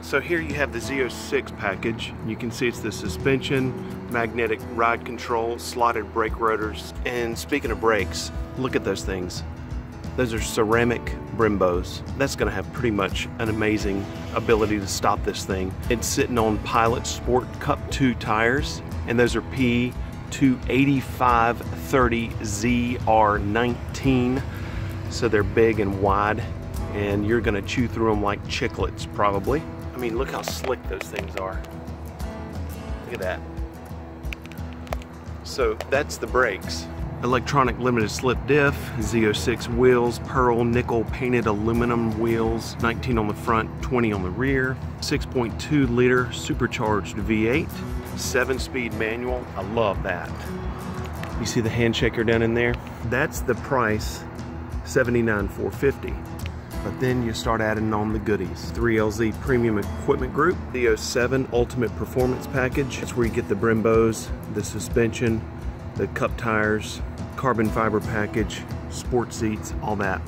So here you have the Z06 package. You can see it's the suspension, magnetic ride control, slotted brake rotors. And speaking of brakes, look at those things. Those are ceramic Brembos. That's gonna have pretty much an amazing ability to stop this thing. It's sitting on Pilot Sport Cup 2 tires, and those are P285/30 ZR19. So they're big and wide, and you're gonna chew through them like chiclets probably. I mean, look how slick those things are. Look at that. So that's the brakes. Electronic limited slip diff, Z06 wheels, pearl nickel painted aluminum wheels, 19 on the front, 20 on the rear, 6.2 liter supercharged V8, 7-speed manual. I love that. You see the hand shaker down in there? That's the price, $79,450. But then you start adding on the goodies. 3LZ Premium Equipment Group, the 07 Ultimate Performance Package. That's where you get the Brembos, the suspension, the cup tires, carbon fiber package, sport seats, all that.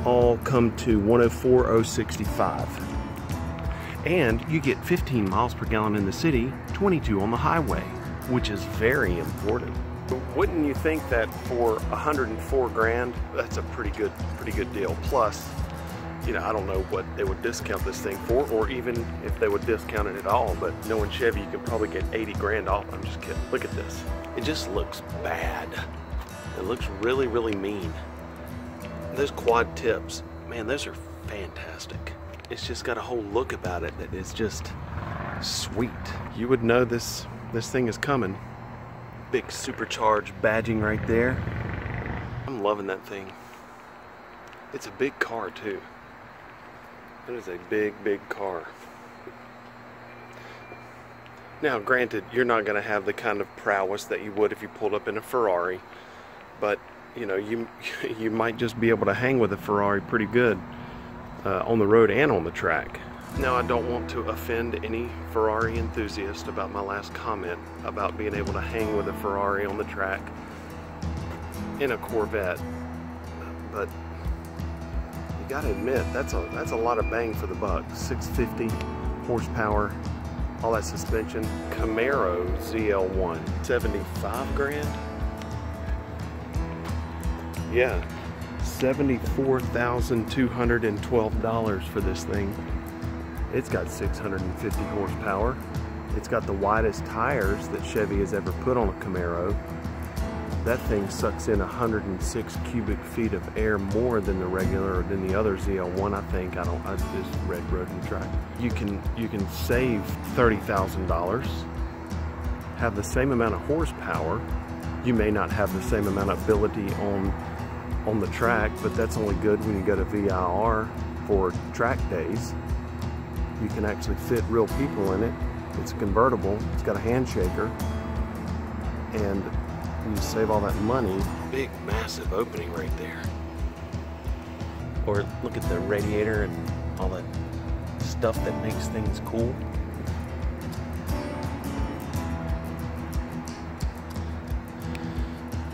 All come to $104,065. And you get 15 miles per gallon in the city, 22 on the highway, which is very important. Wouldn't you think that for 104 grand, that's a pretty good deal. Plus, you know, I don't know what they would discount this thing for, or even if they would discount it at all, but knowing Chevy, you could probably get 80 grand off. I'm just kidding. Look at this. It just looks bad. It looks really, really mean. Those quad tips, man, those are fantastic. It's just got a whole look about it that is just sweet. You would know this thing is coming. Big supercharged badging right there. I'm loving that thing. It's a big car too. It is a big, big car. Now, granted, you're not going to have the kind of prowess that you would if you pulled up in a Ferrari, but you know, you might just be able to hang with a Ferrari pretty good on the road and on the track. Now, I don't want to offend any Ferrari enthusiast about my last comment about being able to hang with a Ferrari on the track in a Corvette, but you gotta admit, that's a lot of bang for the buck. 650 horsepower, all that suspension. Camaro ZL1, 75 grand? Yeah, $74,212 for this thing. It's got 650 horsepower. It's got the widest tires that Chevy has ever put on a Camaro. That thing sucks in 106 cubic feet of air more than the other ZL1, I think. I just read Road and Track. You can save $30,000, have the same amount of horsepower. You may not have the same amount of ability on the track, but that's only good when you go to VIR for track days. You can actually fit real people in it. It's convertible. It's got a hand shaker, and you save all that money. Big, massive opening right there. Or look at the radiator and all that stuff that makes things cool.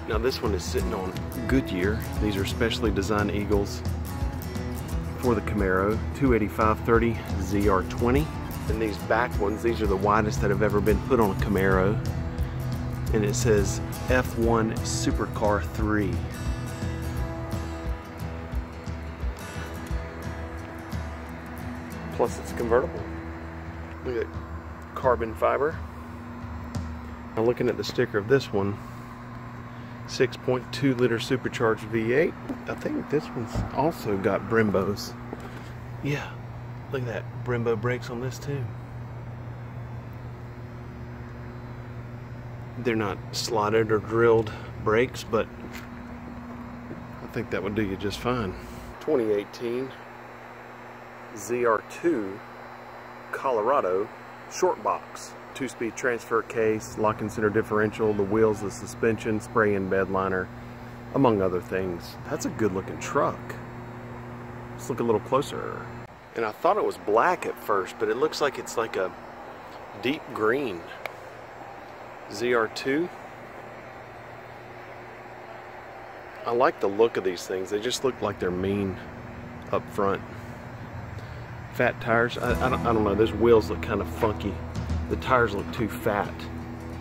Now this one is sitting on Goodyear. These are specially designed Eagles for the Camaro, 285/30 ZR20. And these back ones, these are the widest that have ever been put on a Camaro. And it says F1 Supercar 3. Plus it's convertible. Look at that carbon fiber. Now looking at the sticker of this one, 6.2 liter supercharged V8. I think this one's also got Brembos. Yeah, look at that. Brembo brakes on this too. They're not slotted or drilled brakes, but I think that would do you just fine. 2018 ZR2 Colorado short box. 2-speed transfer case, locking center differential, the wheels, the suspension, spray-in bed liner, among other things. That's a good looking truck. Let's look a little closer. And I thought it was black at first, but it looks like it's like a deep green. ZR2. I like the look of these things. They just look like they're mean up front. Fat tires. I don't know, those wheels look kind of funky. The tires look too fat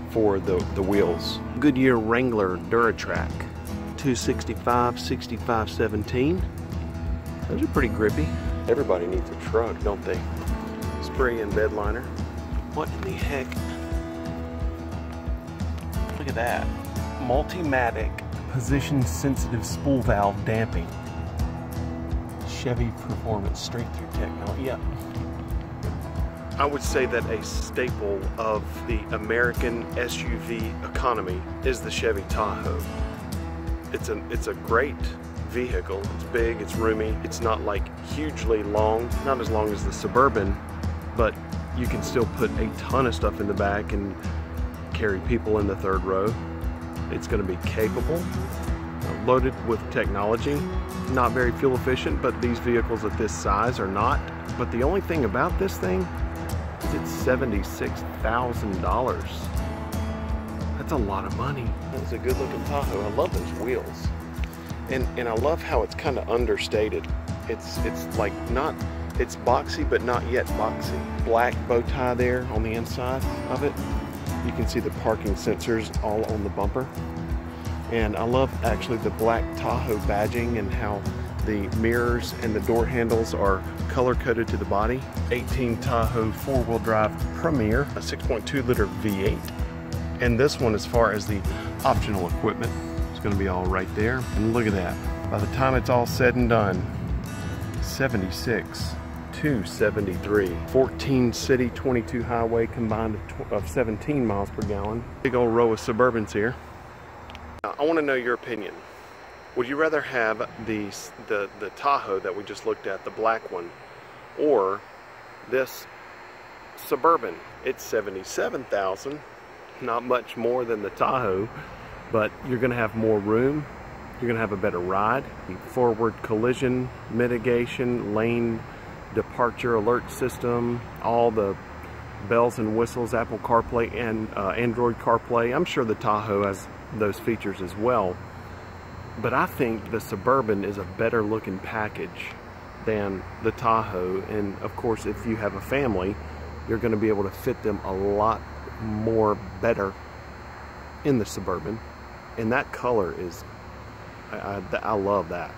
for the wheels. Goodyear Wrangler Duratrack 265 65 17. Those are pretty grippy. Everybody needs a truck, don't they? Spray and bed liner. What in the heck? Look at that. Multimatic position sensitive spool valve damping. Chevy Performance straight through technology. Yeah. I would say that a staple of the American SUV economy is the Chevy Tahoe. It's a great vehicle. It's big, it's roomy, it's not like hugely long, not as long as the Suburban, but you can still put a ton of stuff in the back and carry people in the third row. It's going to be capable, loaded with technology, not very fuel efficient, but these vehicles at this size are not. But the only thing about this thing is it's $76,000. That's a lot of money. That's a good looking Tahoe. I love those wheels. And I love how it's kind of understated. It's like not, it's boxy but not yet boxy. Black bow tie there on the inside of it. You can see the parking sensors all on the bumper. And I love actually the black Tahoe badging and how the mirrors and the door handles are color coded to the body. 18 Tahoe 4-wheel drive Premier, a 6.2 liter V8. And this one, as far as the optional equipment, is going to be all right there. And look at that. By the time it's all said and done, 76 to 73. 14 city, 22 highway, combined of 17 miles per gallon. Big old row of Suburbans here. Now, I want to know your opinion. Would you rather have the Tahoe that we just looked at, the black one, or this Suburban? It's $77,000, not much more than the Tahoe, but you're going to have more room. You're going to have a better ride. Forward collision mitigation, lane departure alert system, all the bells and whistles, Apple CarPlay and Android CarPlay. I'm sure the Tahoe has those features as well. But I think the Suburban is a better looking package than the Tahoe. And of course, if you have a family, you're going to be able to fit them a lot more better in the Suburban. And that color is, I love that.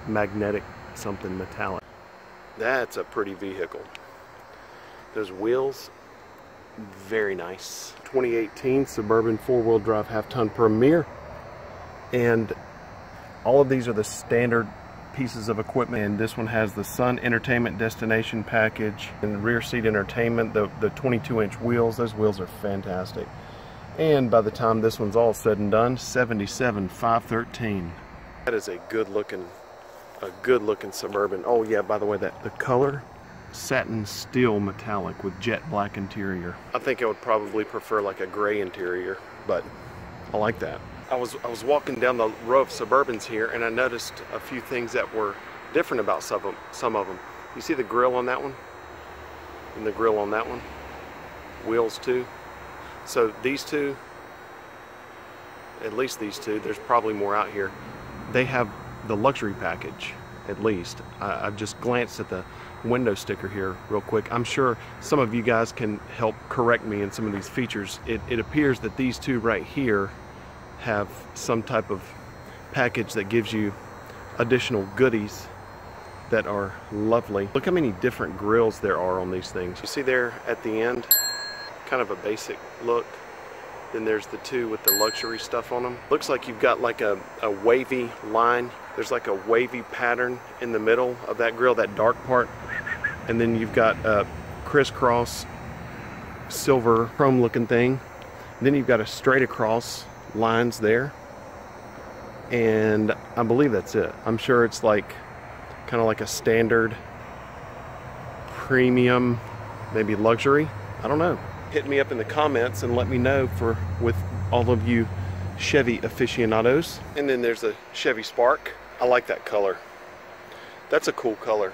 Magnetic something metallic. That's a pretty vehicle. Those wheels, very nice. 2018 Suburban 4-wheel drive half-ton Premier. And all of these are the standard pieces of equipment, and this one has the Sun Entertainment Destination package and rear seat entertainment, the 22-inch wheels. Those wheels are fantastic. And by the time this one's all said and done, 77,513. That is a good looking Suburban. Oh yeah, by the way, the color, satin steel metallic with jet black interior. I think I would probably prefer like a gray interior, but I like that. I was walking down the row of Suburbans here, and I noticed a few things that were different about some of them. You see the grill on that one? And the grill on that one? Wheels too. So these two, at least these two, there's probably more out here. They have the luxury package, at least. I've just glanced at the window sticker here real quick. I'm sure some of you guys can help correct me in some of these features. It appears that these two right here have some type of package that gives you additional goodies that are lovely. Look how many different grills there are on these things. You see there at the end, kind of a basic look. Then there's the two with the luxury stuff on them. Looks like you've got like a wavy line. There's like a wavy pattern in the middle of that grill, that dark part. And then you've got a crisscross silver chrome looking thing. And then you've got a straight across lines there, and I believe that's it. I'm sure it's like kind of like a standard premium, maybe luxury. I don't know. Hit me up in the comments and let me know with all of you Chevy aficionados. And then there's a Chevy Spark. I like that color. That's a cool color.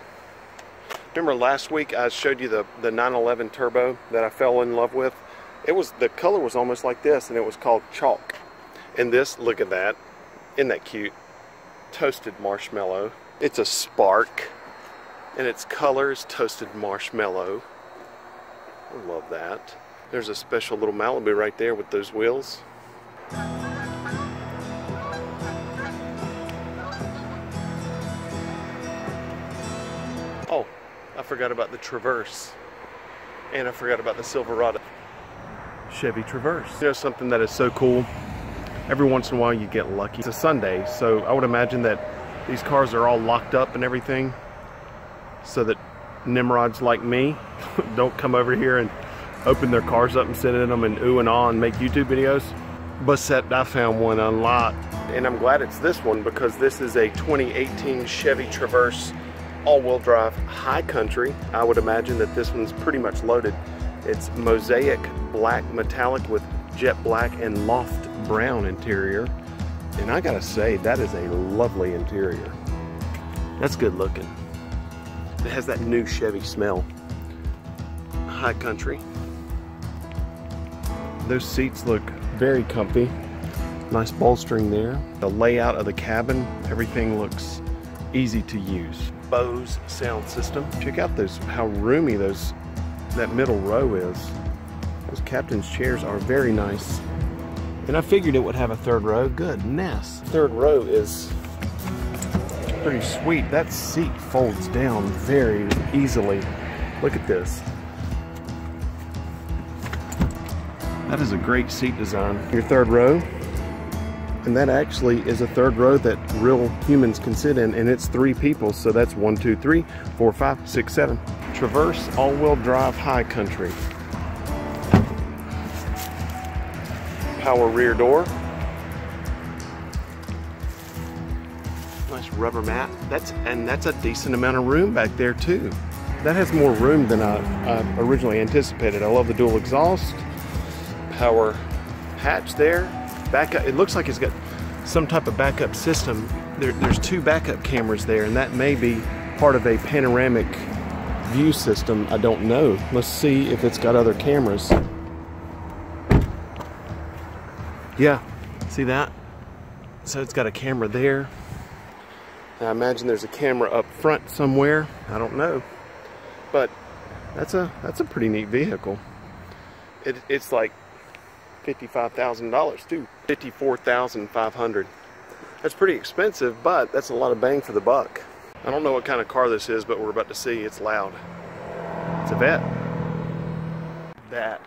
Remember last week I showed you the 911 Turbo that I fell in love with? The color was almost like this, and it was called Chalk. And this, look at that. Isn't that cute? Toasted marshmallow. It's a Spark. And its color is toasted marshmallow. I love that. There's a special little Malibu right there with those wheels. Oh, I forgot about the Traverse. And I forgot about the Silverado. Chevy Traverse. You know something that is so cool? Every once in a while you get lucky. It's a Sunday, so I would imagine that these cars are all locked up and everything, so that Nimrods like me don't come over here and open their cars up and sit in them and ooh and ah and make YouTube videos. But I found one unlocked, and I'm glad it's this one because this is a 2018 Chevy Traverse all-wheel drive high country. I would imagine that this one's pretty much loaded. It's mosaic black metallic with jet black and loft brown interior, and I gotta say that is a lovely interior. That's good looking. It has that new Chevy smell. High country. Those seats look very comfy. Nice bolstering there. The layout of the cabin, everything looks easy to use. Bose sound system. Check out those, how roomy that middle row is. Those captain's chairs are very nice. And I figured it would have a third row. Goodness. Third row is pretty sweet. That seat folds down very easily. Look at this. That is a great seat design. Your third row, and that actually is a third row that real humans can sit in, and it's 3 people, so that's 1, 2, 3, 4, 5, 6, 7. Traverse all-wheel drive high country. Power rear door. Nice rubber mat. That's a decent amount of room back there too. That has more room than I originally anticipated. I love the dual exhaust. Power hatch there. Backup. It looks like it's got some type of backup system. There's 2 backup cameras there, and that may be part of a panoramic view system. I don't know. Let's see if it's got other cameras. Yeah, see that? So it's got a camera there. I imagine there's a camera up front somewhere. I don't know, but that's a pretty neat vehicle. It's like $55,000 too. $54,500. That's pretty expensive, but that's a lot of bang for the buck. I don't know what kind of car this is, but we're about to see. It's loud. It's a vet. That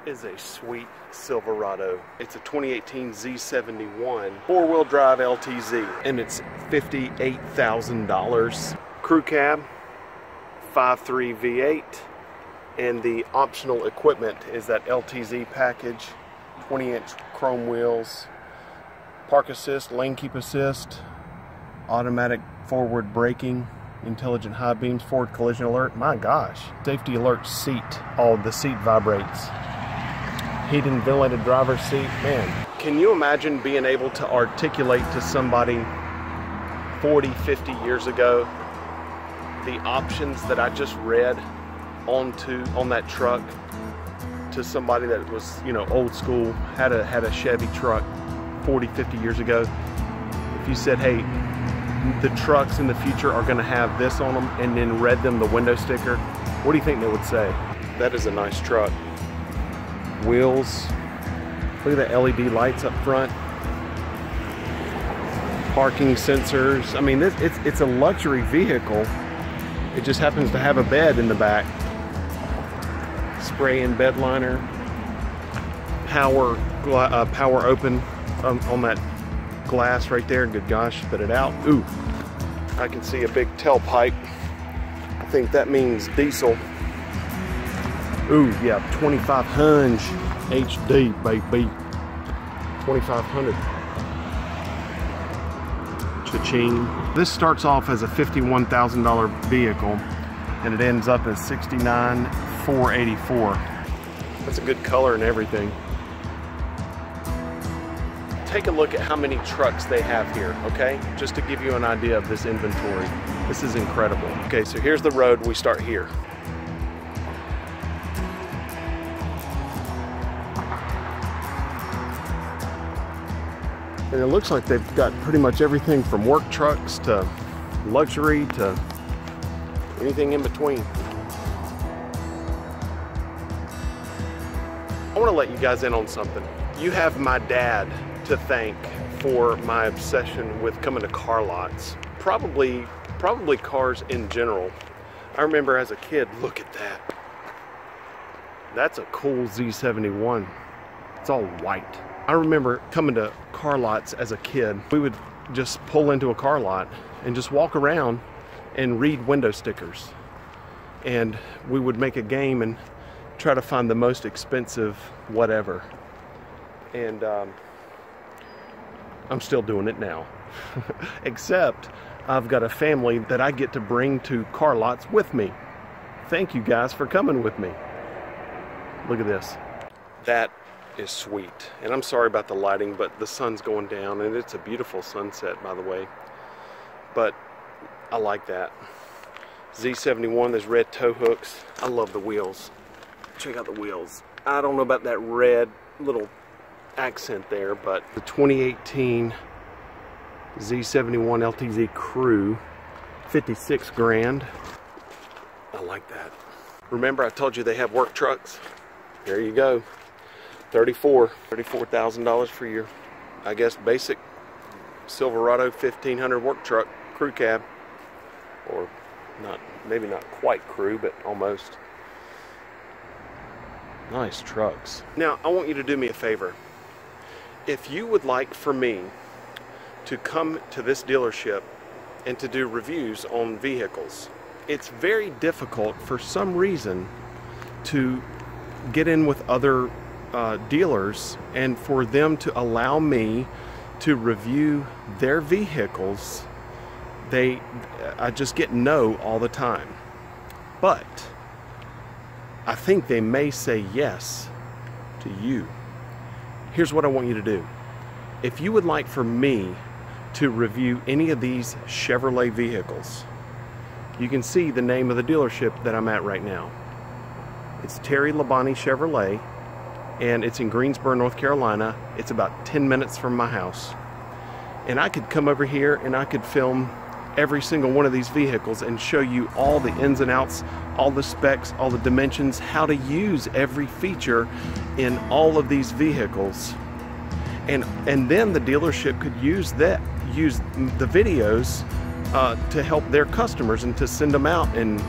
is a sweet Silverado. It's a 2018 Z71 4-wheel drive LTZ, and it's $58,000. Crew cab, 5.3 V8, and the optional equipment is that LTZ package, 20-inch chrome wheels, park assist, lane keep assist, automatic forward braking, intelligent high beams, forward collision alert. My gosh, safety alert seat. Oh, the seat vibrates. Heated and ventilated driver's seat. Man, can you imagine being able to articulate to somebody 40, 50 years ago the options that I just read on that truck to somebody that was, you know, old school, had a Chevy truck 40, 50 years ago? If you said, hey, the trucks in the future are going to have this on them, and then read them the window sticker, what do you think they would say? That is a nice truck. Wheels, look at the LED lights up front, parking sensors. I mean, it's a luxury vehicle. It just happens to have a bed in the back. Spray-in bed liner, power open on that glass right there. Good gosh, spit it out. Ooh, I can see a big tailpipe. I think that means diesel. Ooh, yeah, 2500 HD, baby. 2500. Cha-ching. This starts off as a $51,000 vehicle, and it ends up as $69,484. That's a good color and everything. Take a look at how many trucks they have here, okay? Just to give you an idea of this inventory. This is incredible. Okay, so here's the road. We start here. And it looks like they've got pretty much everything from work trucks to luxury to anything in between. I want to let you guys in on something. You have my dad to thank for my obsession with coming to car lots. Probably cars in general. I remember as a kid, look at that. That's a cool Z71. It's all white. I remember coming to car lots as a kid. We would just pull into a car lot and just walk around and read window stickers. And we would make a game and try to find the most expensive whatever. And I'm still doing it now. Except I've got a family that I get to bring to car lots with me. Thank you guys for coming with me. Look at this. That is sweet. And I'm sorry about the lighting, but the sun's going down and it's a beautiful sunset, by the way. But I like that. Z71, there's red tow hooks. I love the wheels. Check out the wheels. I don't know about that red little accent there, but the 2018 Z71 LTZ Crew, 56 grand. I like that. Remember I told you they have work trucks? There you go. $34,000 for your, I guess, basic Silverado 1500 work truck crew cab. Or not, maybe not quite crew, but almost. Nice trucks. Now, I want you to do me a favor. If you would like for me to come to this dealership and to do reviews on vehicles, it's very difficult for some reason to get in with other dealers and for them to allow me to review their vehicles. I just get no all the time. But I think they may say yes to you. Here's what I want you to do. If you would like for me to review any of these Chevrolet vehicles, you can see the name of the dealership that I'm at right now. It's Terry Labonte Chevrolet, and it's in Greensboro, North Carolina. It's about 10 minutes from my house. And I could come over here and I could film every single one of these vehicles and show you all the ins and outs, all the specs, all the dimensions, how to use every feature in all of these vehicles. And then the dealership could use the videos to help their customers and to send them out. And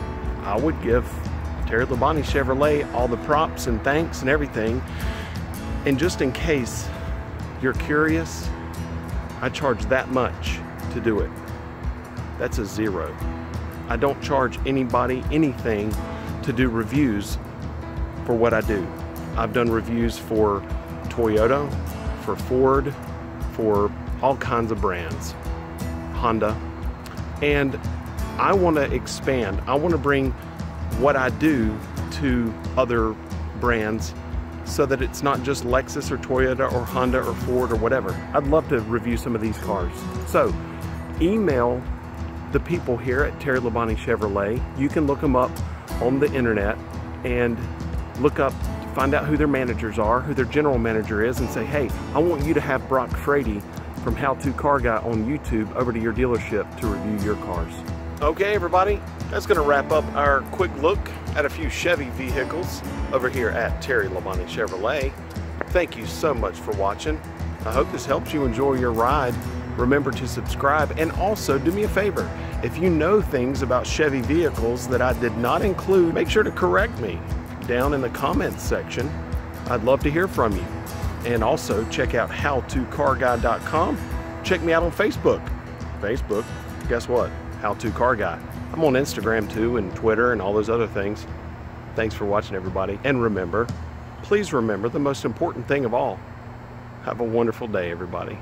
I would give Terry Labonte Chevrolet all the props and thanks and everything. And just in case you're curious, I charge that much to do it. That's a zero. I don't charge anybody anything to do reviews for what I do. I've done reviews for Toyota, for Ford, for all kinds of brands, Honda, and I want to expand. I want to bring what I do to other brands so that it's not just Lexus or Toyota or Honda or Ford or whatever. I'd love to review some of these cars. So email the people here at Terry Labonte Chevrolet. You can look them up on the internet and look up, find out who their managers are, who their general manager is, and say, hey, I want you to have Brock Frady from HowToCarGuy on YouTube over to your dealership to review your cars. Okay, everybody, that's going to wrap up our quick look at a few Chevy vehicles over here at Terry Labonte Chevrolet. Thank you so much for watching. I hope this helps you enjoy your ride. Remember to subscribe, and also do me a favor. If you know things about Chevy vehicles that I did not include, make sure to correct me down in the comments section. I'd love to hear from you. And also check out HowToCarGuy.com. Check me out on Facebook. Facebook, guess what? HowToCarGuy. I'm on Instagram too, and Twitter and all those other things. Thanks for watching, everybody. And remember, please remember the most important thing of all. Have a wonderful day, everybody.